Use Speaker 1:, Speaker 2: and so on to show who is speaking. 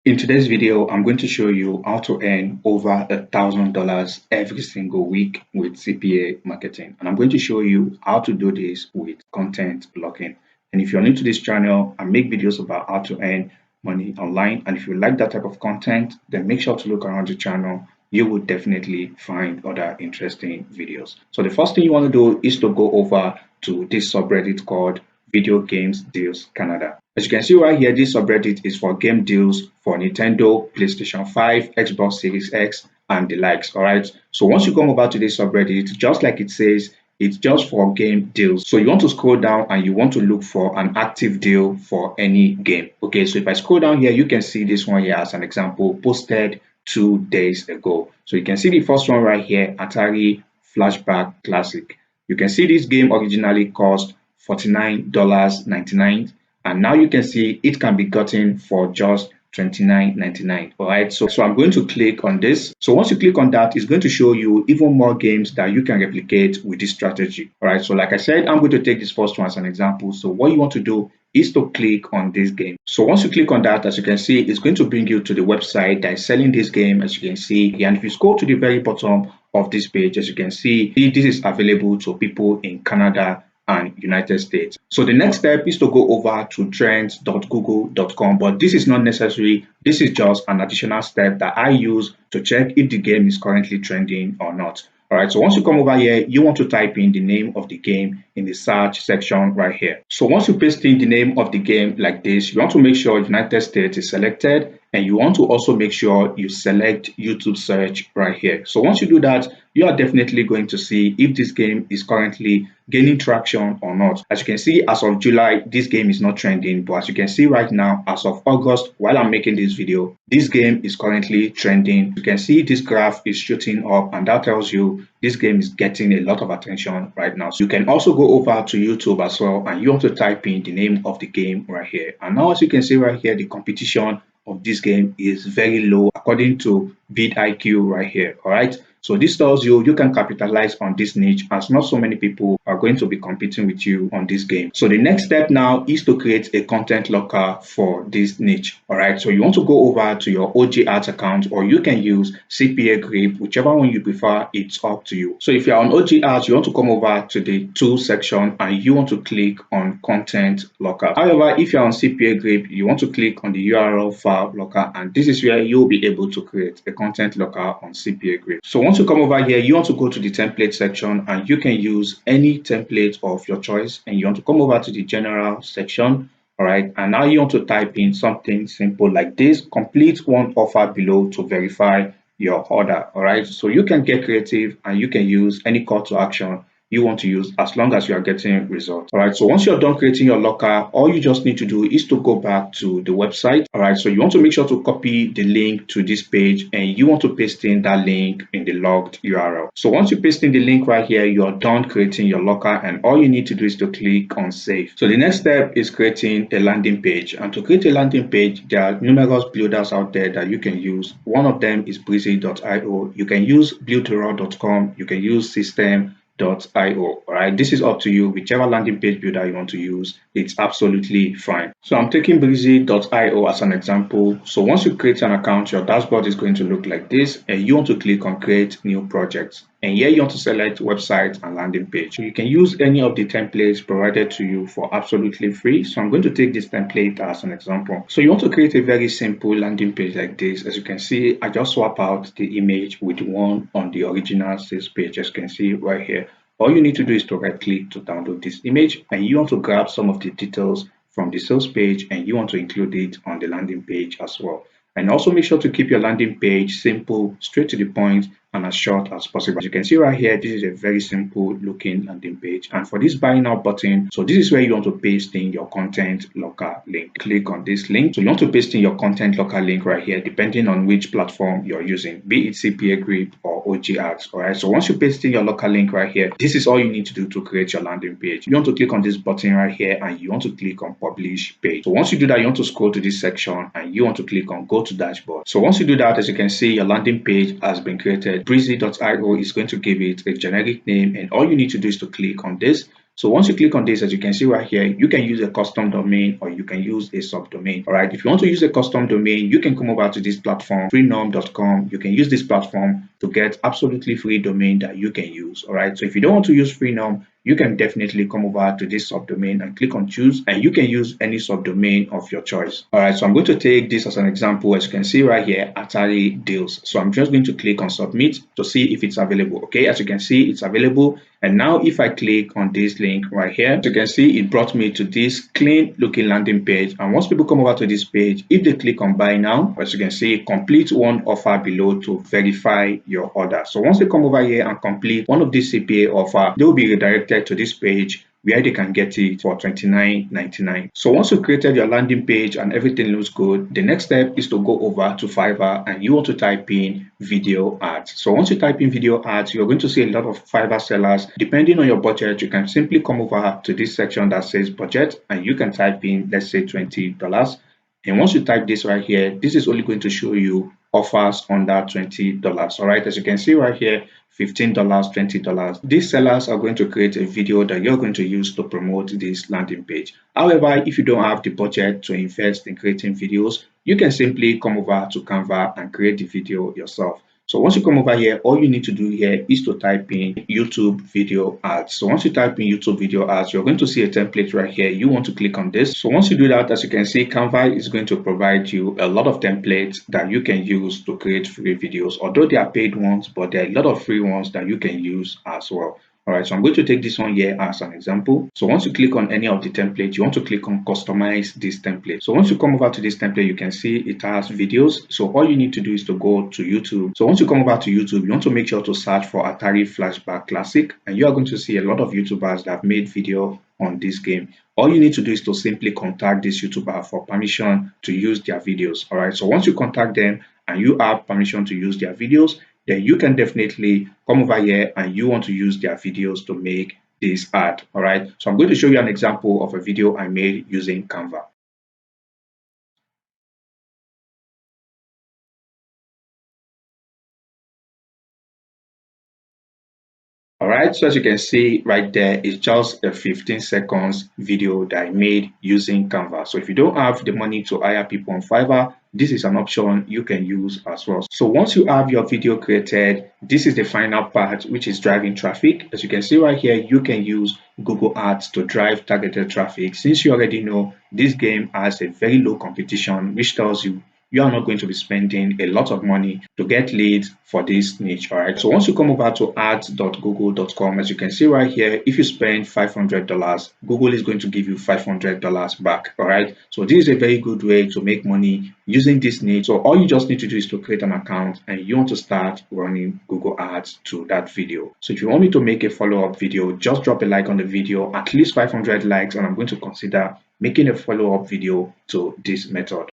Speaker 1: In today's video, I'm going to show you how to earn over $1,000 every single week with CPA marketing. And I'm going to show you how to do this with content blocking. And if you're new to this channel, I make videos about how to earn money online. And if you like that type of content, then make sure to look around the channel. You will definitely find other interesting videos. So the first thing you want to do is to go over to this subreddit called Video Games Deals Canada. As you can see right here, this subreddit is for game deals for Nintendo, PlayStation 5, Xbox Series X, and the likes. All right. So once you come over to this subreddit, just like it says, it's just for game deals. So you want to scroll down and you want to look for an active deal for any game. Okay, so if I scroll down here, you can see this one here as an example, posted 2 days ago. So you can see the first one right here, Atari Flashback Classic. You can see this game originally cost $49.99, and now you can see it can be gotten for just $29.99. All right, so I'm going to click on this. So once you click on that, it's going to show you even more games that you can replicate with this strategy. All right, so like I said, I'm going to take this first one as an example. So what you want to do is to click on this game. So once you click on that, as you can see, it's going to bring you to the website that is selling this game, as you can see. And if you scroll to the very bottom of this page, as you can see, this is available to people in Canada and United States. So the next step is to go over to trends.google.com, but this is not necessary. This is just an additional step that I use to check if the game is currently trending or not. All right, so once you come over here, you want to type in the name of the game in the search section right here. So once you paste in the name of the game like this, you want to make sure United States is selected, and you want to also make sure you select YouTube search right here. So once you do that, you are definitely going to see if this game is currently gaining traction or not. As you can see, as of July, this game is not trending, but as you can see right now, as of August, while I'm making this video, this game is currently trending. You can see this graph is shooting up, and that tells you this game is getting a lot of attention right now. So you can also go over to YouTube as well, and you want to type in the name of the game right here. And now, as you can see right here, the competition of this game is very low according to vidIQ right here. All right, so this tells you you can capitalize on this niche, as not so many people are going to be competing with you on this game. So the next step now is to create a content locker for this niche. All right, so you want to go over to your OG Ads account, or you can use Cpagrip, whichever one you prefer. It's up to you. So if you're on OG Ads, you want to come over to the tools section and you want to click on content locker. However, if you're on Cpagrip, you want to click on the URL file locker, and this is where you'll be able to create a content locker on Cpagrip. So once you come over here, you want to go to the template section, and you can use any template of your choice, and you want to come over to the general section. All right, and now you want to type in something simple like this: complete one offer below to verify your order. All right, so you can get creative and you can use any call to action you want to use, as long as you are getting results. All right, so once you're done creating your locker, all you just need to do is to go back to the website. All right, so you want to make sure to copy the link to this page, and you want to paste in that link in the logged URL. So once you paste in the link right here, you are done creating your locker, and all you need to do is to click on save. So the next step is creating a landing page, and to create a landing page, there are numerous builders out there that you can use. One of them is breezy.io. You can use buildtorow.com. You can use system.io. All right, this is up to you. Whichever landing page builder you want to use, it's absolutely fine. So I'm taking breezy.io as an example. So once you create an account, your dashboard is going to look like this, and you want to click on create new projects, and here you want to select website and landing page. So you can use any of the templates provided to you for absolutely free. So I'm going to take this template as an example. So you want to create a very simple landing page like this. As you can see, I just swap out the image with the one on the original sales page. As you can see right here, all you need to do is to right click to download this image, and you want to grab some of the details from the sales page, and you want to include it on the landing page as well. And also make sure to keep your landing page simple, straight to the point, and as short as possible. As you can see right here, this is a very simple looking landing page. And for this buy now button, so this is where you want to paste in your content locker link. Click on this link. So you want to paste in your content locker link right here, depending on which platform you're using, be it Cpagrip or OG Ads. All right, so once you paste in your locker link right here, this is all you need to do to create your landing page. You want to click on this button right here, and you want to click on publish page. So once you do that, you want to scroll to this section, and you want to click on go to dashboard. So once you do that, as you can see, your landing page has been created. Breezy.io is going to give it a generic name, and all you need to do is to click on this. So once you click on this, as you can see right here, you can use a custom domain or you can use a subdomain. All right, if you want to use a custom domain, you can come over to this platform, freenom.com. You can use this platform to get absolutely free domain that you can use. All right, so if you don't want to use freenom, you can definitely come over to this subdomain and click on choose, and you can use any subdomain of your choice. All right, so I'm going to take this as an example. As you can see right here, Atari Deals. So I'm just going to click on submit to see if it's available. Okay, as you can see, it's available. And now if I click on this link right here, as you can see, it brought me to this clean looking landing page. And once people come over to this page, if they click on buy now, as you can see, complete one offer below to verify your order. So once they come over here and complete one of these CPA offer, they will be redirected to this page where they can get it for $29.99. So once you've created your landing page and everything looks good, the next step is to go over to Fiverr and you want to type in video ads. So once you type in video ads, you're going to see a lot of Fiverr sellers. Depending on your budget, you can simply come over to this section that says budget and you can type in, let's say, $20. And once you type this right here, this is only going to show you offers under $20. All right, as you can see right here, $15, $20. These sellers are going to create a video that you're going to use to promote this landing page. However, if you don't have the budget to invest in creating videos, you can simply come over to Canva and create the video yourself. So once you come over here, all you need to do here is to type in YouTube video ads. So once you type in YouTube video ads, you're going to see a template right here. You want to click on this. So once you do that, as you can see, Canva is going to provide you a lot of templates that you can use to create free videos. Although they are paid ones, but there are a lot of free ones that you can use as well. All right, so I'm going to take this one here as an example. So once you click on any of the templates, you want to click on customize this template. So once you come over to this template, you can see it has videos. So all you need to do is to go to YouTube. So once you come over to YouTube, you want to make sure to search for Atari Flashback Classic, and you are going to see a lot of YouTubers that have made video on this game. All you need to do is to simply contact this YouTuber for permission to use their videos. All right, so once you contact them and you have permission to use their videos, then you can definitely come over here and you want to use their videos to make this ad. All right, so I'm going to show you an example of a video I made using Canva. All right, so as you can see right there, it's just a 15 seconds video that I made using Canva. So if you don't have the money to hire people on Fiverr, this is an option you can use as well. So once you have your video created, this is the final part, which is driving traffic. As you can see right here, you can use Google Ads to drive targeted traffic. Since you already know this game has a very low competition, which tells you are not going to be spending a lot of money to get leads for this niche. All right, so once you come over to ads.google.com, as you can see right here, if you spend $500, Google is going to give you $500 back. All right, so this is a very good way to make money using this niche. So all you just need to do is to create an account and you want to start running Google Ads to that video. So if you want me to make a follow-up video, just drop a like on the video, at least 500 likes, and I'm going to consider making a follow-up video to this method.